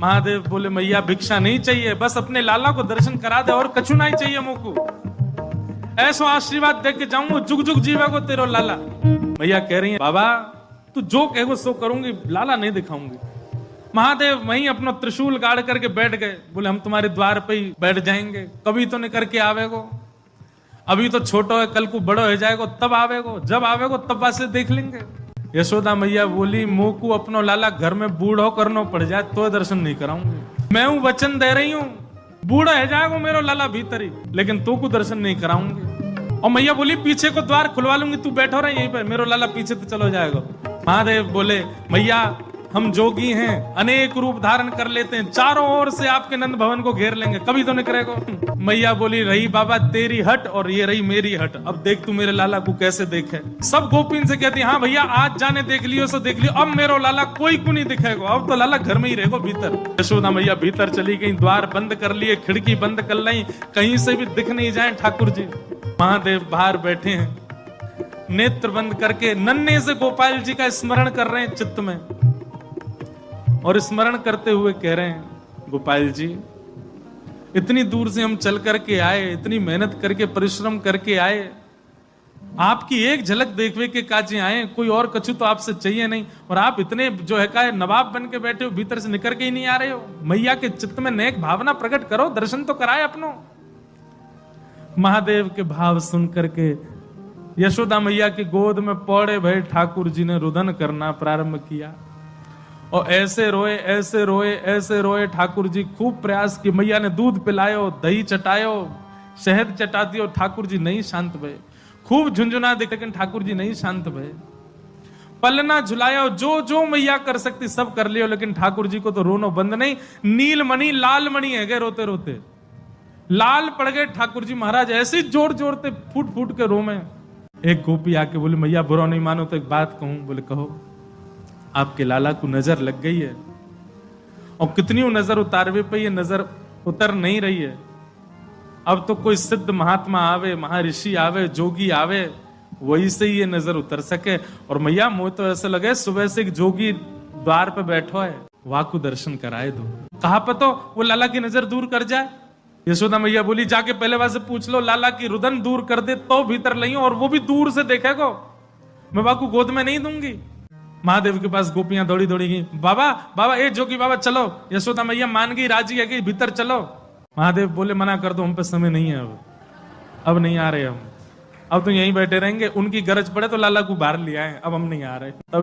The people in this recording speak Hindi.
महादेव बोले मैया भिक्षा नहीं चाहिए, बस अपने लाला को दर्शन करा दे और कछु नहीं चाहिए मोको। ऐसो आशीर्वाद दे के जाऊंगा, जुग जुग जीवा को तेरो लाला। मैया कह रही है बाबा तू जो कहो सो करूंगी, लाला नहीं दिखाऊंगी। महादेव वहीं अपना त्रिशूल गाड़ करके बैठ गए। बोले हम तुम्हारे द्वार पे ही बैठ जाएंगे, कभी तो नहीं करके आवेगो, अभी तो छोटो है, कल को बड़ो हो जाएगो तब आवेगो, जब आवेगो तब वासे देख लेंगे। यशोदा मैया बोली मोकू अपनो लाला घर में बूढ़ो करनो पड़ जाए तो दर्शन नहीं कराऊंगी। मैं हूं वचन दे रही हूं, बूढ़ा है जाएगो मेरो लाला भीतर ही, लेकिन तो को दर्शन नहीं कराऊंगी। और मैया बोली पीछे को द्वार खुलवा लूंगी, तू बैठो रहे यहीं पर, मेरो लाला पीछे तो चलो जाएगा। महादेव बोले मैया हम जोगी हैं, अनेक रूप धारण कर लेते हैं, चारों ओर से आपके नंद भवन को घेर लेंगे, कभी तो नहीं करेगा। मैया बोली रही बाबा तेरी हट और ये रही मेरी हट, अब देख तू मेरे लाला को कैसे देखे। सब गोपीन से कहती हाँ भैया आज जाने देख लियो सो देख लियो, अब मेरो लाला कोई को नहीं दिखेगा, अब तो लाला घर में ही रहेगा भीतर। यशोदा मैया भीतर चली गई, द्वार बंद कर लिए, खिड़की बंद कर ली, कहीं से भी दिख नहीं जाए ठाकुर जी। महादेव बाहर बैठे हैं, नेत्र बंद करके नन्हे से गोपाल जी का स्मरण कर रहे हैं चित्त में, और स्मरण करते हुए कह रहे हैं गोपाल जी इतनी दूर से हम चल करके आए, इतनी मेहनत करके परिश्रम करके आए, आपकी एक झलक देखने के काजे आए, कोई और कछु तो आपसे चाहिए नहीं, और आप इतने जो है का नवाब बन के बैठे हो, भीतर से निकल के ही नहीं आ रहे हो। मैया के चित्त में नेक भावना प्रकट करो, दर्शन तो कराए अपनो। महादेव के भाव सुन करके यशोदा मैया की गोद में पौड़े भय ठाकुर जी ने रुदन करना प्रारंभ किया, और ऐसे रोए ऐसे रोए ऐसे रोए। ठाकुर जी खूब प्रयास की, मैया ने दूध पिलायो, दही चटायो, शहद चटा दियो, ठाकुर जी नहीं शांत भये। खूब झुंझुना देख, लेकिन ठाकुर जी नहीं शांत भये। पलना झुलायो, जो जो मैया कर सकती सब कर लियो, लेकिन ठाकुर जी को तो रोनो बंद नहीं। नीलमणि लाल मणि है गए रोते रोते, लाल पड़ गए ठाकुर जी महाराज, ऐसे जोर जोरते फूट फूट के रो में। एक गोपी आके बोले मैया बुरा नहीं मानो तो एक बात कहूं। बोले कहो। आपके लाला को नजर लग गई है, और कितनी नजर उतारवे पे ये नजर उतर नहीं रही है। अब तो कोई सिद्ध महात्मा आवे, महर्षि आवे, जोगी आवे, वही से ये नजर उतर सके। और मैया मुझे तो ऐसे लगे सुबह से एक जोगी द्वार पे बैठो है, वहां को दर्शन कराए दो, कहा पतो वो लाला की नजर दूर कर जाए। यशोदा मैया बोली जाके पहले वहां से पूछ लो, लाला की रुदन दूर कर दे तो भीतर लाइयो, और वो भी दूर से देखेगो, मैं वहां को गोद में नहीं दूंगी। महादेव के पास गोपियां दौड़ी दौड़ी गई, बाबा बाबा ए जोगी बाबा चलो। यशोदा मैया मान गई, राजी है गई, भीतर चलो। महादेव बोले मना कर दो, हम पे समय नहीं है, अब नहीं आ रहे हम, अब तो यहीं बैठे रहेंगे, उनकी गरज पड़े तो लाला को बाहर ले आए, अब हम नहीं आ रहे। तब